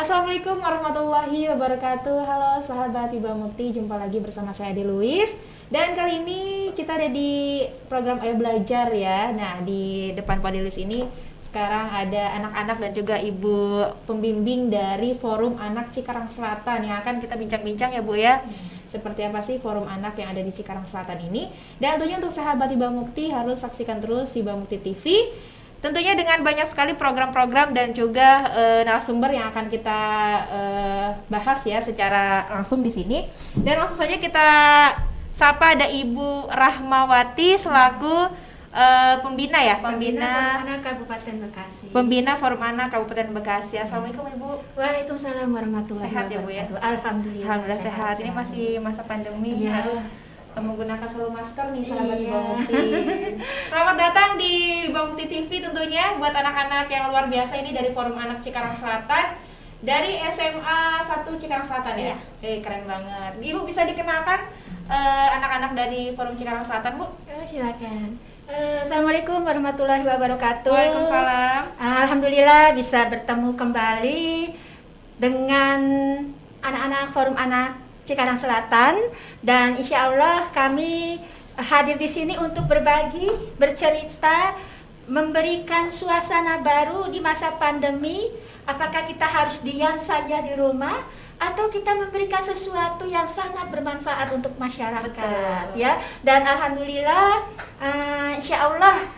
Assalamualaikum warahmatullahi wabarakatuh. Halo sahabat Hiba Mukti, jumpa lagi bersama saya Ade Luis. Dan kali ini kita ada di program Ayo Belajar ya. Nah, di depan Pak Delis ini sekarang ada anak-anak dan juga ibu pembimbing dari Forum Anak Cikarang Selatan yang akan kita bincang-bincang ya Bu ya. Seperti apa sih Forum Anak yang ada di Cikarang Selatan ini. Dan tentunya untuk sahabat Hiba Mukti harus saksikan terus Hiba Mukti TV. Tentunya dengan banyak sekali program-program dan juga narasumber yang akan kita bahas ya secara langsung di sini. Dan langsung saja kita sapa ada Ibu Rahmawati selaku pembina ya, Pembina Forum Anak Kabupaten Bekasi. Pembina Forum Anak Kabupaten Bekasi. Assalamualaikum Ibu. Waalaikumsalam warahmatullahi Sehat ya Bu ya? Alhamdulillah. Alhamdulillah sehat. Ini masih masa pandemi harus menggunakan selalu masker nih sahabat Hiba Mukti. Selamat datang di Hiba Mukti TV tentunya buat anak-anak yang luar biasa ini dari Forum Anak Cikarang Selatan dari SMA 1 Cikarang Selatan ya. Keren banget. Ibu bisa dikenalkan anak-anak dari Forum Cikarang Selatan Bu? Silakan. Assalamualaikum warahmatullahi wabarakatuh. Waalaikumsalam. Alhamdulillah bisa bertemu kembali dengan anak-anak Forum Anak Cikarang Selatan, dan insya Allah kami hadir di sini untuk berbagi, bercerita, memberikan suasana baru di masa pandemi. Apakah kita harus diam saja di rumah atau kita memberikan sesuatu yang sangat bermanfaat untuk masyarakat? Betul. Ya. Dan alhamdulillah insya Allah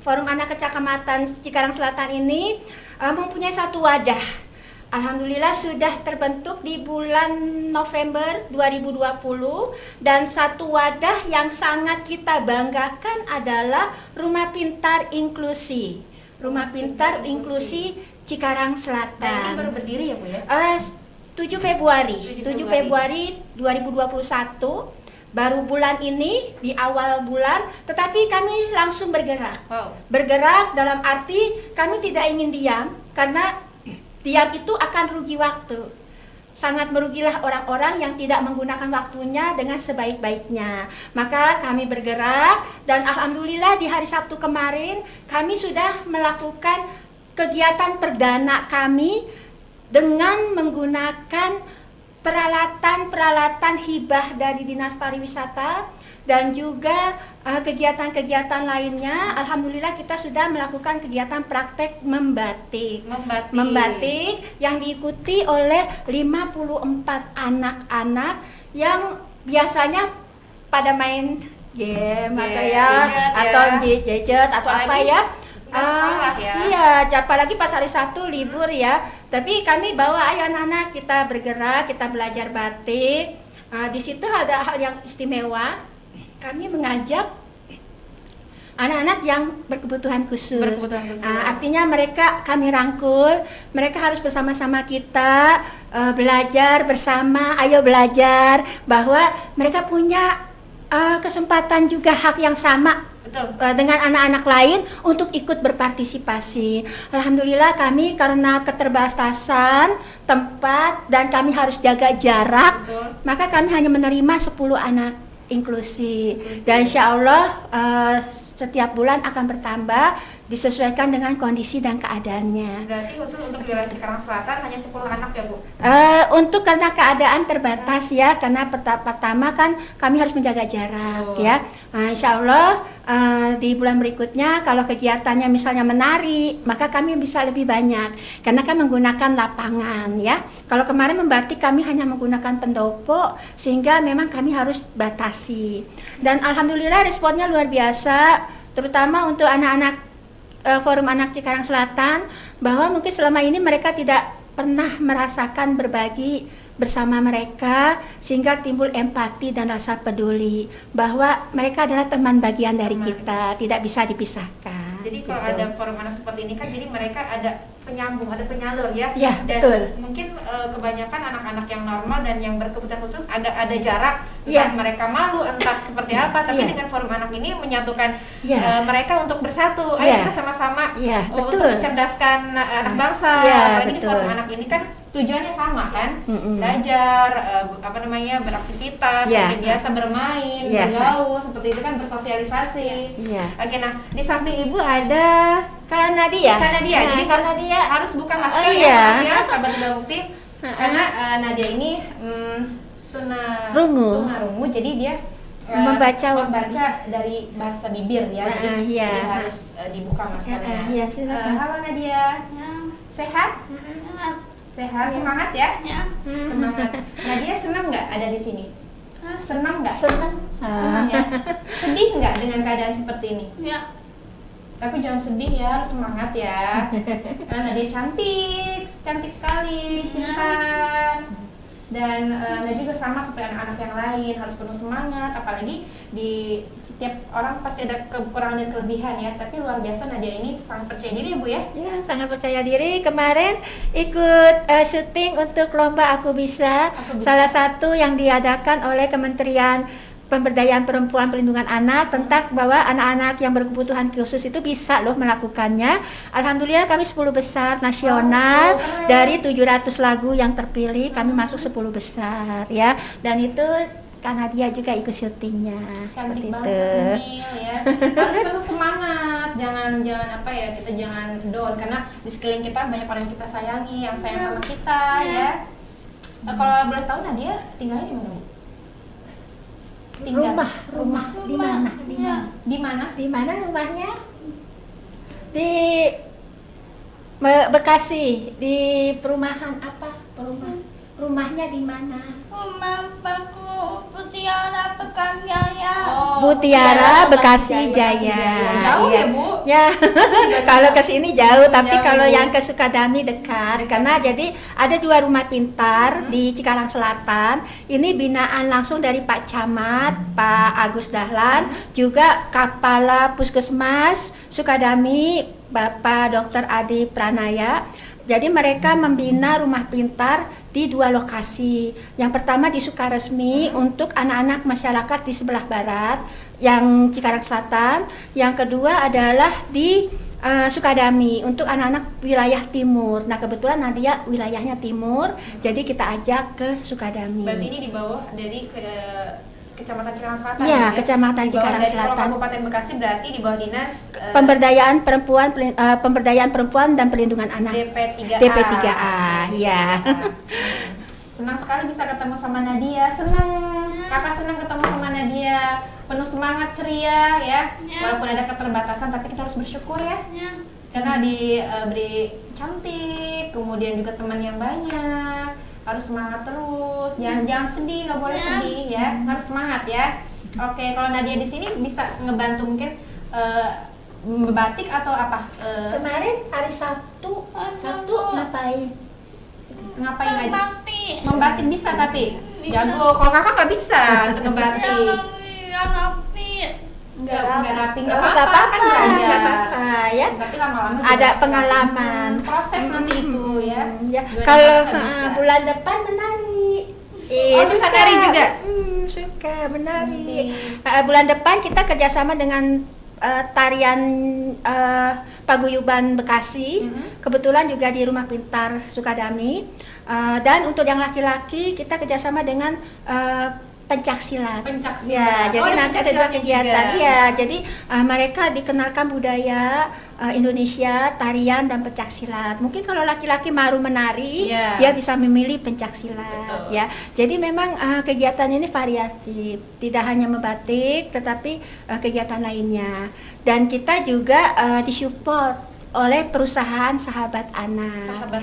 Forum Anak Kecamatan Cikarang Selatan ini mempunyai satu wadah. Alhamdulillah sudah terbentuk di bulan November 2020, dan satu wadah yang sangat kita banggakan adalah Rumah Pintar Inklusi. Rumah Pintar Inklusi Cikarang Selatan. Dan ini baru berdiri ya Bu ya? 7 Februari 2021. Baru bulan ini, di awal bulan, tetapi kami langsung bergerak. Bergerak dalam arti kami tidak ingin diam, karena diam itu akan rugi waktu. Sangat merugilah orang-orang yang tidak menggunakan waktunya dengan sebaik-baiknya. Maka kami bergerak, dan alhamdulillah di hari Sabtu kemarin kami sudah melakukan kegiatan perdana kami dengan menggunakan peralatan hibah dari Dinas Pariwisata dan juga kegiatan-kegiatan lainnya. Alhamdulillah kita sudah melakukan kegiatan praktek membatik yang diikuti oleh 54 anak-anak yang biasanya pada main game atau gadget atau apa ya. Iya, apalagi pas hari Sabtu libur ya. Tapi kami bawa ayo anak-anak kita bergerak, kita belajar batik. Di situ ada hal yang istimewa. Kami mengajak anak-anak yang berkebutuhan khusus. Artinya mereka kami rangkul, mereka harus bersama-sama kita belajar bersama, ayo belajar, bahwa mereka punya kesempatan juga hak yang sama. Betul. Dengan anak-anak lain untuk ikut berpartisipasi. Alhamdulillah kami karena keterbatasan tempat dan kami harus jaga jarak, maka kami hanya menerima 10 anak inklusi. Dan insya Allah setiap bulan akan bertambah disesuaikan dengan kondisi dan keadaannya. Berarti khusus untuk wilayah Cikarang Selatan hanya 10 anak ya Bu? Untuk karena keadaan terbatas ya, karena pertama kan kami harus menjaga jarak ya. Insya Allah di bulan berikutnya kalau kegiatannya misalnya menari, maka kami bisa lebih banyak karena kan menggunakan lapangan ya. Kalau kemarin membatik kami hanya menggunakan pendopo, sehingga memang kami harus batasi. Dan alhamdulillah responnya luar biasa, terutama untuk anak-anak Forum Anak Cikarang Selatan, bahwa mungkin selama ini mereka tidak pernah merasakan berbagi bersama mereka, sehingga timbul empati dan rasa peduli bahwa mereka adalah teman bagian dari kita, tidak bisa dipisahkan. Jadi kalau ada forum anak seperti ini kan, jadi mereka ada penyambung, ada penyalur ya. Ya, dan betul. Mungkin kebanyakan anak-anak yang normal dan yang berkebutuhan khusus agak ada jarak, entah mereka malu, entah seperti apa. Tapi dengan forum anak ini menyatukan mereka untuk bersatu. Ayo kita sama-sama untuk mencerdaskan anak bangsa. Apalagi di forum anak ini kan tujuannya sama kan, belajar, beraktivitas, seperti biasa bermain, bergaul, seperti itu kan, bersosialisasi. Oke, nah di samping Ibu ada Kak Nadia. Kak Nadia. Jadi Kak Nadia harus buka masker Oh, ya, iya. maaf ya, sahabat Tiba Mukti. Karena Nadia ini tunarungu, jadi dia membaca dari bahasa bibir ya. Jadi harus dibuka maskernya. Halo Nadia. Sehat? Sehat, semangat ya? Semangat. Nadia senang nggak ada di sini? Senang nggak? Senang ya. Sedih nggak dengan keadaan seperti ini? Ya. Tapi jangan sedih ya, harus semangat ya. Karena Nadia cantik sekali, pintar. Dan Nadia juga sama seperti anak-anak yang lain, harus penuh semangat. Apalagi di setiap orang pasti ada kekurangan dan kelebihan ya. Tapi luar biasa Nadia ini sangat percaya diri ya Bu ya? Ya, sangat percaya diri. Kemarin ikut syuting untuk lomba Aku Bisa. Salah satu yang diadakan oleh Kementerian Pemberdayaan Perempuan Perlindungan Anak tentang bahwa anak-anak yang berkebutuhan khusus itu bisa loh melakukannya. Alhamdulillah kami 10 besar nasional dari 700 lagu yang terpilih, kami masuk 10 besar ya. Dan itu Kak Nadia juga ikut syutingnya. Cantik banget ya. Harus penuh semangat. Jangan apa ya, kita jangan down karena di sekeliling kita banyak orang yang kita sayangi, yang sayang sama kita ya. Kalau boleh tahu Nadia tinggalnya di mana, Bu? Rumah di mana? Di mana rumahnya? Di Bekasi, di perumahan apa? Rumahnya di mana? Rumah Paku Mutiara Bekasi Jaya. Mutiara Bekasi Jaya. Jauh ya Bu? Ya, kalau ke sini jauh, tapi kalau yang ke Sukadami dekat. Karena jadi ada 2 rumah pintar di Cikarang Selatan. Ini binaan langsung dari Pak Camat, Pak Agus Dahlan, juga Kepala Puskesmas Sukadami, Bapak Dr. Adi Pranaya. Jadi mereka membina rumah pintar di 2 lokasi. Yang pertama di Sukaresmi untuk anak-anak masyarakat di sebelah barat, yang Cikarang Selatan. Yang kedua adalah di Sukadami untuk anak-anak wilayah timur. Nah kebetulan Nadia wilayahnya timur, jadi kita ajak ke Sukadami. Berarti ini di bawah dari Kecamatan Cikarang Selatan. Iya, ya? Kecamatan Cikarang Selatan. Kabupaten Bekasi berarti di bawah dinas Pemberdayaan Perempuan dan Perlindungan Anak. DP3A. Ya. Senang sekali bisa ketemu sama Nadia. Kakak senang ketemu sama Nadia. Penuh semangat, ceria ya. Walaupun ada keterbatasan tapi kita harus bersyukur ya. Karena diberi cantik, kemudian juga teman yang banyak. Harus semangat terus, jangan sedih, nggak boleh sedih ya, harus semangat ya. Oke, kalau Nadia di sini bisa ngebantu mungkin batik atau apa? Kemarin hari Sabtu ngapain aja? Membatik bisa tapi jago. Kalau kakak nggak bisa untuk ngebatik. Nggak rapi, nggak apa-apa kan belajar. Ya. Tapi lama-lama ada pengalaman. Proses nanti itu ya. Kalau bulan depan menari. Suka nari juga? Suka menari. Bulan depan kita kerjasama dengan tarian Paguyuban Bekasi. Kebetulan juga di Rumah Pintar Sukadami. Dan untuk yang laki-laki kita kerjasama dengan pencaksilat. Ya, jadi nanti ada 2 kegiatan. Ya, jadi mereka dikenalkan budaya Indonesia, tarian dan pencaksilat. Mungkin kalau laki-laki maru menari, dia bisa memilih pencaksilat. Ya, jadi memang kegiatan ini variatif, tidak hanya membatik, tetapi kegiatan lainnya. Dan kita juga disupport oleh perusahaan Sahabat Anak.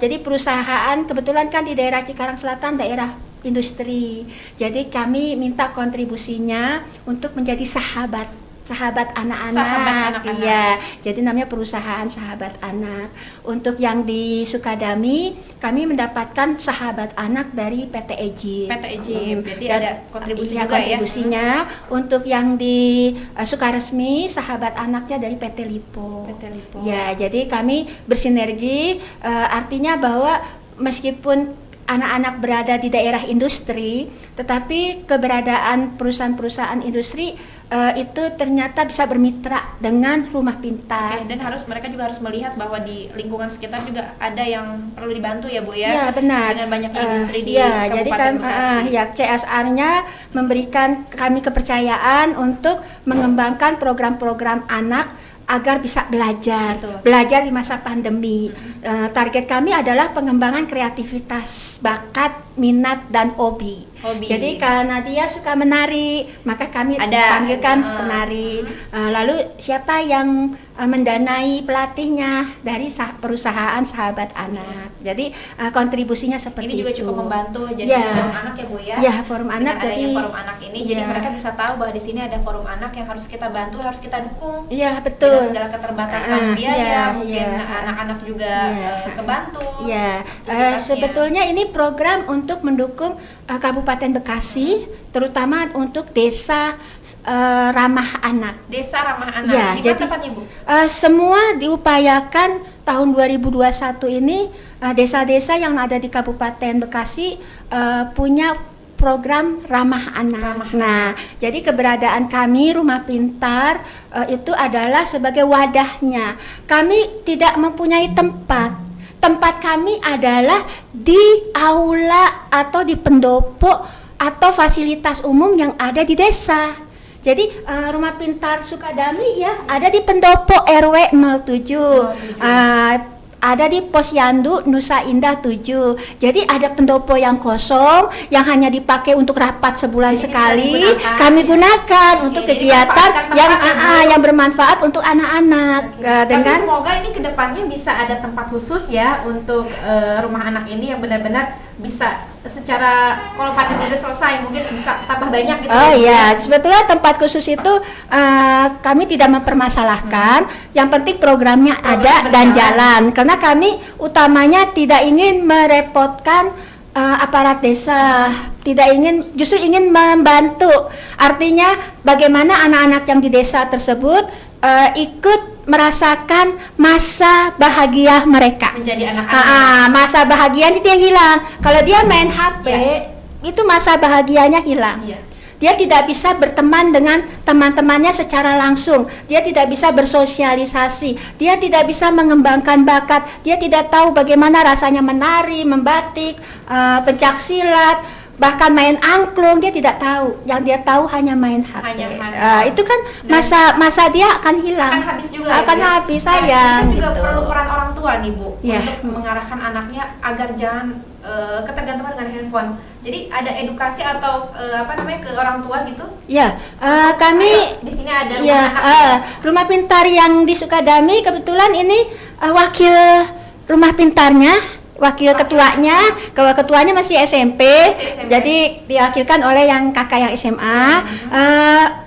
Jadi perusahaan kebetulan kan di daerah Cikarang Selatan daerah industri. Jadi kami minta kontribusinya untuk menjadi sahabat anak-anak. Iya. Jadi namanya perusahaan Sahabat Anak. Untuk yang di Sukadami kami mendapatkan Sahabat Anak dari PT Egypt. Jadi ada kontribusinya. Untuk yang di Sukaresmi Sahabat Anaknya dari PT Lipo. Ya, jadi kami bersinergi, artinya bahwa meskipun anak-anak berada di daerah industri, tetapi keberadaan perusahaan-perusahaan industri itu ternyata bisa bermitra dengan rumah pintar. Dan mereka juga harus melihat bahwa di lingkungan sekitar juga ada yang perlu dibantu ya Bu ya. Ya benar. Dengan banyak industri di Kabupaten jadi Bekasi. CSR-nya memberikan kami kepercayaan untuk mengembangkan program-program anak agar bisa belajar, Betul. belajar di masa pandemi. Target kami adalah pengembangan kreativitas, bakat, minat, dan hobi. Jadi karena dia suka menari, maka kami panggilkan penari. Lalu siapa yang mendanai pelatihnya dari perusahaan Sahabat Anak. Jadi kontribusinya seperti ini juga itu. cukup membantu jadi forum anak ya Bu ya. Ya, forum anak. Dengan adanya Jadi forum anak ini jadi mereka bisa tahu bahwa di sini ada forum anak yang harus kita bantu, harus kita dukung. Iya, betul. Dengan segala keterbatasan biaya, mungkin anak-anak juga kebantu. Ya, sebetulnya ini program untuk mendukung Kabupaten Bekasi, terutama untuk desa ramah anak. Desa ramah anak. Ya, di mana jadi tempatnya Bu? semua diupayakan tahun 2021 ini desa-desa yang ada di Kabupaten Bekasi punya program ramah anak. Nah, jadi keberadaan kami Rumah Pintar itu adalah sebagai wadahnya. Kami tidak mempunyai tempat. Tempat kami adalah di aula atau di pendopo atau fasilitas umum yang ada di desa. Jadi Rumah Pintar Sukadami ya ada di pendopo RW 07. Ada di Posyandu Nusa Indah 7. Jadi ada pendopo yang kosong yang hanya dipakai untuk rapat sebulan Jadi sekali. kami gunakan untuk jadi kegiatan manfaatkan yang bermanfaat untuk anak-anak. Tapi semoga ini kedepannya bisa ada tempat khusus ya untuk rumah anak ini yang benar-benar bisa secara kalau pandemi itu selesai mungkin bisa tambah banyak gitu. Oh iya, sebetulnya tempat khusus itu kami tidak mempermasalahkan. Yang penting programnya ada dan jalan. Karena kami utamanya tidak ingin merepotkan aparat desa, justru ingin membantu. Artinya bagaimana anak-anak yang di desa tersebut ikut merasakan masa bahagia mereka. Menjadi anak-anak. Masa bahagianya dia hilang. Kalau dia main HP, itu masa bahagianya hilang. Dia tidak bisa berteman dengan teman-temannya secara langsung. Dia tidak bisa bersosialisasi. Dia tidak bisa mengembangkan bakat. Dia tidak tahu bagaimana rasanya menari, membatik, pencaksilat, bahkan main angklung dia tidak tahu. Yang dia tahu hanya main HP. Itu kan masa dia akan hilang. Akan habis juga. Habis sayang. Itu juga gitu. perlu peran orang tua nih Bu Ya. untuk mengarahkan anaknya agar jangan ketergantungan dengan handphone. Jadi ada edukasi atau ke orang tua gitu. Ya, kami di sini ada rumah anak. Rumah Pintar yang di Sukadami kebetulan ini wakil rumah pintarnya, wakil ketuanya. Kalau ketuanya masih SMP, jadi diwakilkan oleh yang kakak yang SMA.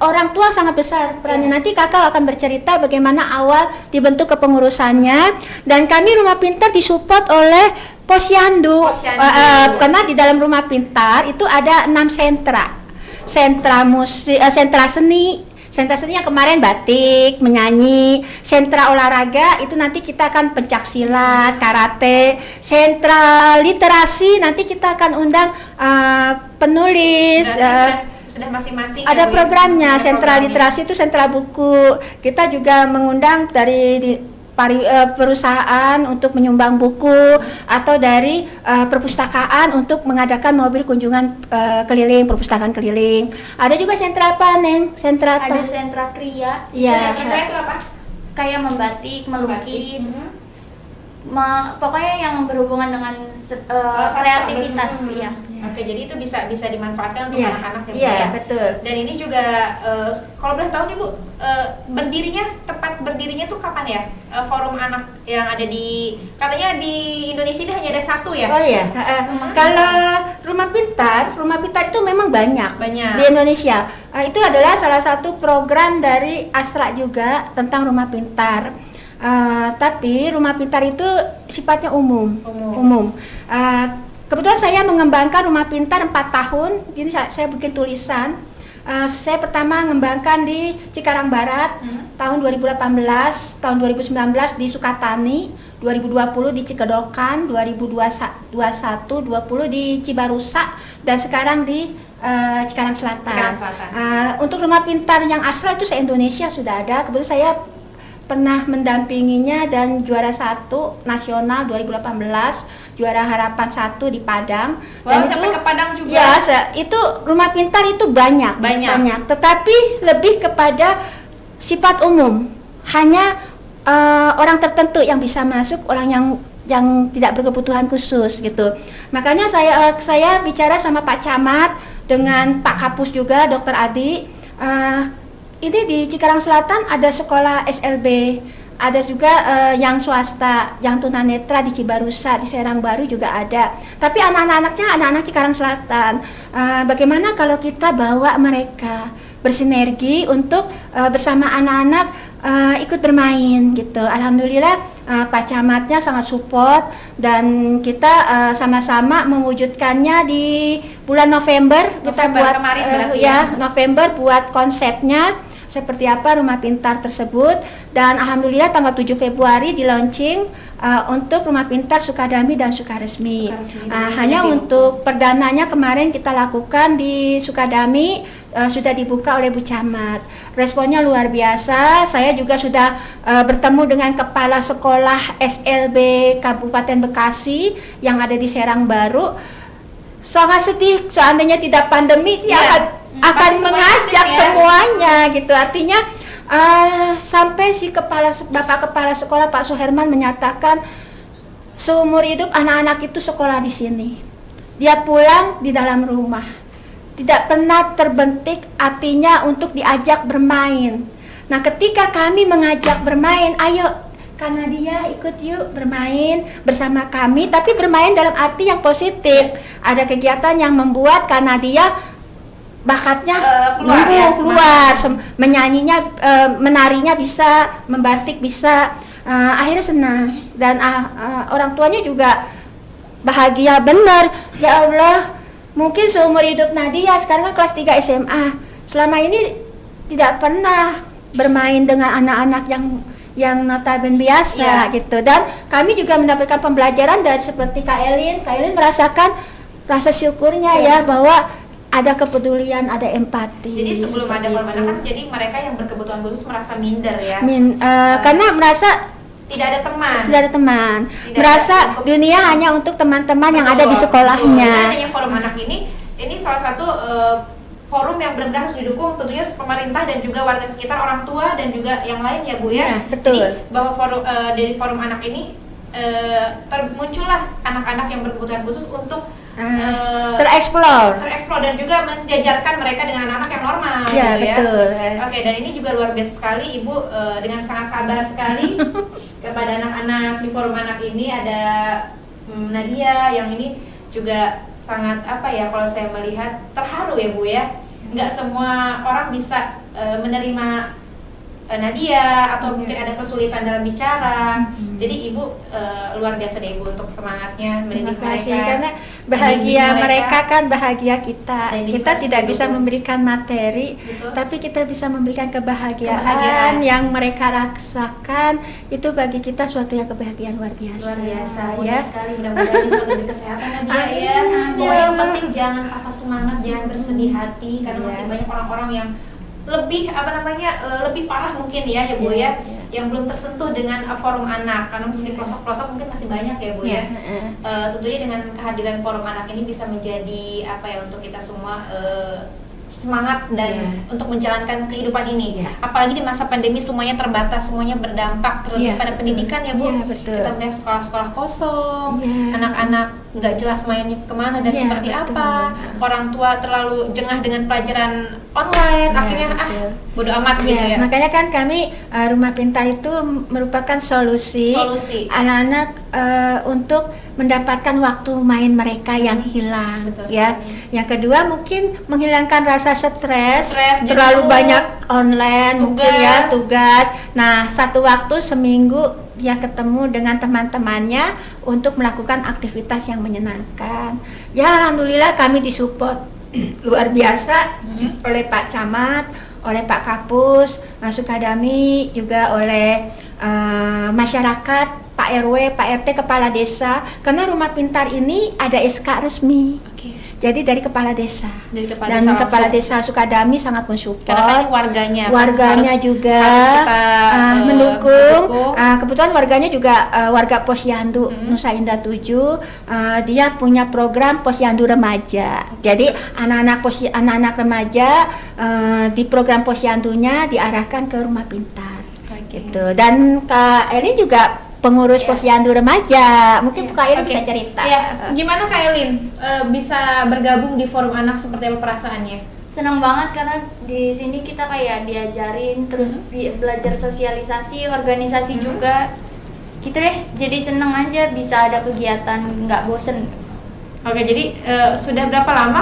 Orang tua sangat besar perannya. Nanti kakak akan bercerita bagaimana awal dibentuk kepengurusannya. Dan kami Rumah Pintar disupport oleh Posyandu. Karena di dalam Rumah Pintar itu ada 6 sentra musik, sentra seni yang kemarin batik, menyanyi. Sentra olahraga itu nanti kita akan pencaksilat, karate. Sentra literasi nanti kita akan undang penulis. Sudah masing-masing ada programnya. Sentra literasi itu sentra buku. Kita juga mengundang dari perusahaan untuk menyumbang buku atau dari perpustakaan untuk mengadakan mobil kunjungan keliling, perpustakaan keliling. Ada juga sentra apa, Neng? Sentra apa? Ada sentra kria. Iya. Sentra itu apa? Kayak membatik, melukis. Pokoknya yang berhubungan dengan kreativitas ya. Oke, jadi itu bisa dimanfaatkan untuk anak-anak ya Bu Iya, ya. betul. Dan ini juga kalau boleh tahu nih Bu, tempat berdirinya tuh kapan ya? Forum anak yang ada katanya di Indonesia ini hanya ada satu ya? Oh iya. Kalau Rumah Pintar itu memang banyak. Di Indonesia. Itu adalah salah satu program dari Astra juga tentang Rumah Pintar. Tapi Rumah Pintar itu sifatnya umum. Kebetulan saya mengembangkan Rumah Pintar 4 tahun. Ini saya bikin tulisan. Saya pertama mengembangkan di Cikarang Barat tahun 2018, tahun 2019 di Sukatani, 2020 di Cikedokan, 2021 di Cibarusa, dan sekarang di Cikarang Selatan. Untuk Rumah Pintar yang Astra itu se-Indonesia sudah ada. Kebetulan saya pernah mendampinginya dan juara 1 nasional 2018, juara harapan 1 di Padang. Dan sampai ke Padang juga. Ya, itu Rumah Pintar itu banyak. Tetapi lebih kepada sifat umum. hanya orang tertentu yang bisa masuk, orang yang tidak berkebutuhan khusus gitu. Makanya saya bicara sama Pak Camat dengan Pak Kapus juga, Dokter Adi. Ini di Cikarang Selatan ada sekolah SLB, ada juga yang swasta, yang tunanetra di Cibarusa, di Serang Baru juga ada. Tapi anak-anaknya anak-anak Cikarang Selatan. Bagaimana kalau kita bawa mereka bersinergi untuk bersama anak-anak ikut bermain gitu. Alhamdulillah Pak Camatnya sangat support dan kita sama-sama mewujudkannya di bulan November kita buat kemarin berarti November buat konsepnya seperti apa rumah pintar tersebut, dan alhamdulillah tanggal 7 Februari di launching untuk rumah pintar Sukadami dan Sukaresmi. Hanya untuk perdananya kemarin kita lakukan di Sukadami, sudah dibuka oleh Bu Camat. Responnya luar biasa. Saya juga sudah bertemu dengan kepala sekolah SLB Kabupaten Bekasi yang ada di Serang Baru. Sangat sedih seandainya tidak pandemi, dia akan mengajak semuanya gitu. Artinya sampai si Bapak Kepala Sekolah Pak Suherman menyatakan seumur hidup anak-anak itu sekolah di sini. Dia pulang di dalam rumah, tidak pernah terbentik artinya untuk diajak bermain. Nah, ketika kami mengajak bermain, ayo karena dia ikut yuk bermain bersama kami, tapi bermain dalam arti yang positif. Ada kegiatan yang membuat karena dia bakatnya keluar, menyanyinya, menarinya bisa, membatik bisa, akhirnya senang dan orang tuanya juga bahagia benar. Ya Allah, mungkin seumur hidup Nadia sekarang kan kelas 3 SMA, selama ini tidak pernah bermain dengan anak-anak yang notabene biasa gitu, dan kami juga mendapatkan pembelajaran dari seperti Kak Elin merasakan rasa syukurnya ya bahwa ada kepedulian, ada empati. Jadi sebelum ada forum anak kan jadi mereka yang berkebutuhan khusus merasa minder ya. Karena merasa tidak ada teman. Merasa dunia hanya untuk teman-teman yang ada di sekolahnya. Hanya forum anak ini salah satu forum yang benar-benar harus didukung tentunya pemerintah dan juga warga sekitar, orang tua dan juga yang lain ya Bu ya. Betul. Jadi bahwa dari forum anak ini muncullah anak-anak yang berkebutuhan khusus untuk tereksplor dan juga mensejajarkan mereka dengan anak-anak yang normal gitu betul. Oke, dan ini juga luar biasa sekali Ibu dengan sangat sabar sekali kepada anak-anak di forum anak ini. Ada Nadia yang ini juga sangat kalau saya melihat terharu ya Bu ya. Nggak semua orang bisa menerima Nadia atau mungkin ada kesulitan dalam bicara. Jadi Ibu luar biasa deh Ibu untuk semangatnya mendidik mereka. Karena bahagia mereka kan bahagia kita. Kita tidak bisa memberikan materi, tapi kita bisa memberikan kebahagiaan yang mereka rasakan. Itu bagi kita suatu yang kebahagiaan luar biasa. Luar biasa ya. Sekali mudah-mudahan bisa lebih kesehatan Nadia ya. Pokoknya yang penting jangan patah semangat, jangan bersedih hati karena masih banyak orang-orang yang lebih lebih parah mungkin ya Bu ya, yang belum tersentuh dengan forum anak karena di pelosok-pelosok mungkin masih banyak ya Bu ya. Tentunya dengan kehadiran forum anak ini bisa menjadi untuk kita semua semangat dan untuk menjalankan kehidupan ini. Apalagi di masa pandemi semuanya terbatas, semuanya berdampak terlebih pada pendidikan ya Bu. Kita melihat sekolah-sekolah kosong, anak-anak nggak jelas mainnya kemana dan seperti apa, orang tua terlalu jengah dengan pelajaran online, akhirnya bodo amat gitu ya. Makanya kan kami Rumah Pintar itu merupakan solusi anak-anak untuk mendapatkan waktu main mereka yang hilang. Yang kedua mungkin menghilangkan rasa stres terlalu banyak online, tugas. Nah, satu waktu seminggu dia ketemu dengan teman-temannya untuk melakukan aktivitas yang menyenangkan. Ya alhamdulillah kami disupport luar biasa oleh Pak Camat, oleh Pak Kapus, Sukadami, juga oleh masyarakat, Pak RW, Pak RT, Kepala Desa. Karena Rumah Pintar ini ada SK resmi. Jadi dari Kepala Desa. Kepala Desa Sukadami sangat mensupport. Karena warganya juga mendukung. Kebetulan warganya juga warga Posyandu Nusa Indah 7. Dia punya program Posyandu Remaja. Jadi anak-anak remaja di program Posyandunya diarahkan ke Rumah Pintar. gitu. Dan Kak Elin juga pengurus Posyandu remaja. Mungkin Kak Elin Oke. bisa cerita. Iya. Gimana Kak Elin bisa bergabung di forum anak, seperti apa perasaannya? Senang banget karena di sini kita kayak diajarin terus belajar sosialisasi, organisasi juga. Gitu deh. Jadi seneng aja bisa ada kegiatan, nggak bosen. Oke, jadi sudah berapa lama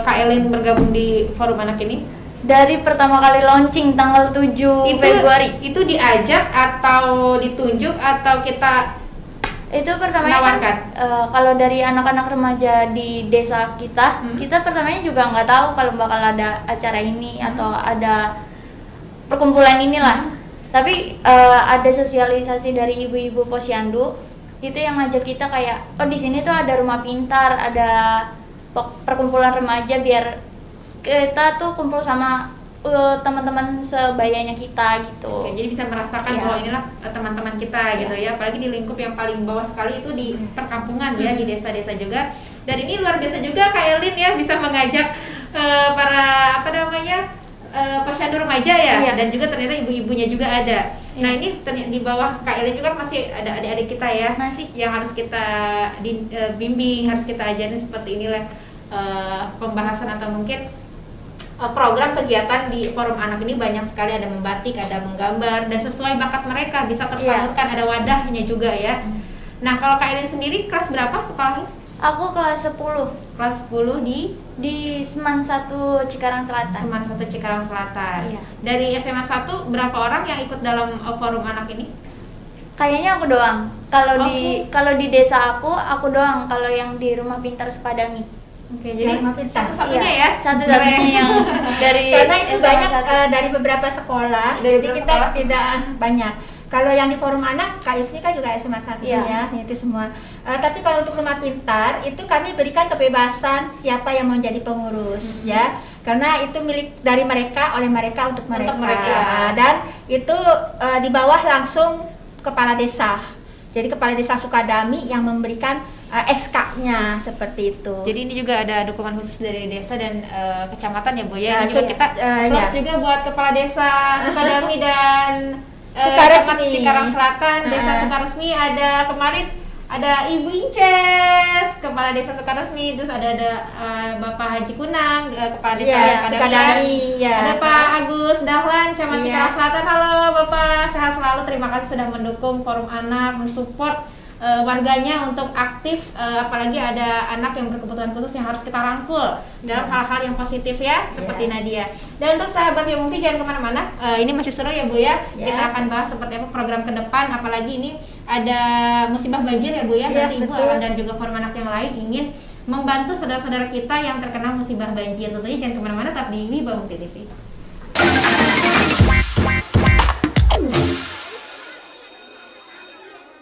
Kak Elin bergabung di forum anak ini? Dari pertama kali launching tanggal 7 Februari. Itu diajak atau ditunjuk atau kita Itu pertamanya kan menawarkan? kalau dari anak-anak remaja di desa kita, kita pertamanya juga nggak tahu kalau bakal ada acara ini atau ada perkumpulan inilah. Tapi ada sosialisasi dari ibu-ibu posyandu itu yang ngajak kita kayak, oh di sini tuh ada rumah pintar, ada perkumpulan remaja biar kita tuh kumpul sama teman-teman sebayanya kita gitu. Oke, jadi bisa merasakan Iya. bahwa inilah teman-teman kita gitu ya, apalagi di lingkup yang paling bawah sekali itu di perkampungan ya, di desa-desa juga. Dan ini luar biasa juga Kak Elin ya, bisa mengajak para posyandu remaja ya, Iya. dan juga ternyata ibu-ibunya juga ada. Nah ini ternyata di bawah Kak Elin juga masih ada adik-adik kita ya, Masih. yang harus kita bimbing, harus kita ajarin seperti inilah pembahasan atau mungkin program kegiatan di forum anak ini banyak sekali, ada membatik, ada menggambar, dan sesuai bakat mereka bisa tersalurkan, ada wadahnya juga ya. Nah kalau Kak Elin sendiri kelas berapa sekolahnya? Aku kelas 10 Kelas 10 di Seman 1 Cikarang Selatan. Seman 1 Cikarang Selatan. Iya. Dari SMA 1 berapa orang yang ikut dalam forum anak ini? Kayaknya aku doang. Kalau Oh, kalau di desa aku doang. Kalau yang di Rumah Pintar Sukadami. Oke, jadi Yang pintar. satu-satunya Iya, ya? satu-satunya yang dari Karena itu SMA banyak 1. dari beberapa sekolah, Dari jadi beberapa kita sekolah? tidak banyak. Kalau yang di forum anak, Kak Ismi kan juga SMA 1 Iya. ya, itu semua. Tapi kalau untuk rumah pintar, itu kami berikan kebebasan siapa yang mau jadi pengurus ya. Karena itu milik dari mereka, oleh mereka, untuk mereka. mereka. Dan itu di bawah langsung kepala desa. Jadi kepala desa Sukadami yang memberikan SK-nya seperti itu. Jadi ini juga ada dukungan khusus dari desa dan kecamatan ya Bu ya. Nah, Ini juga iya. kita plus Iya. juga buat kepala desa Sukadami dan Sukaresmi. Camat Cikarang Selatan, Desa Sukaresmi. Ada kemarin ada Ibu Inces, kepala desa Sukaresmi, terus ada Bapak Haji Kunang, kepala desa Iya, Sukadami, ya. Ada Pak Agus Dahlan, Camat Iya. Cikarang Selatan. Halo Bapak, sehat selalu. Terima kasih sudah mendukung forum anak, mensupport warganya untuk aktif, apalagi ada anak yang berkebutuhan khusus yang harus kita rangkul dalam hal-hal yang positif ya, seperti Nadia. Dan untuk sahabat yang mungkin jangan kemana-mana, ini masih seru ya Bu ya. Kita akan bahas seperti apa program ke depan, apalagi ini ada musibah banjir ya Bu ya. Iya, Nanti Ibu betul. dan juga forum anak yang lain ingin membantu saudara-saudara kita yang terkena musibah banjir. Tentunya jangan kemana-mana, tetap di Wibawa Mukti TV.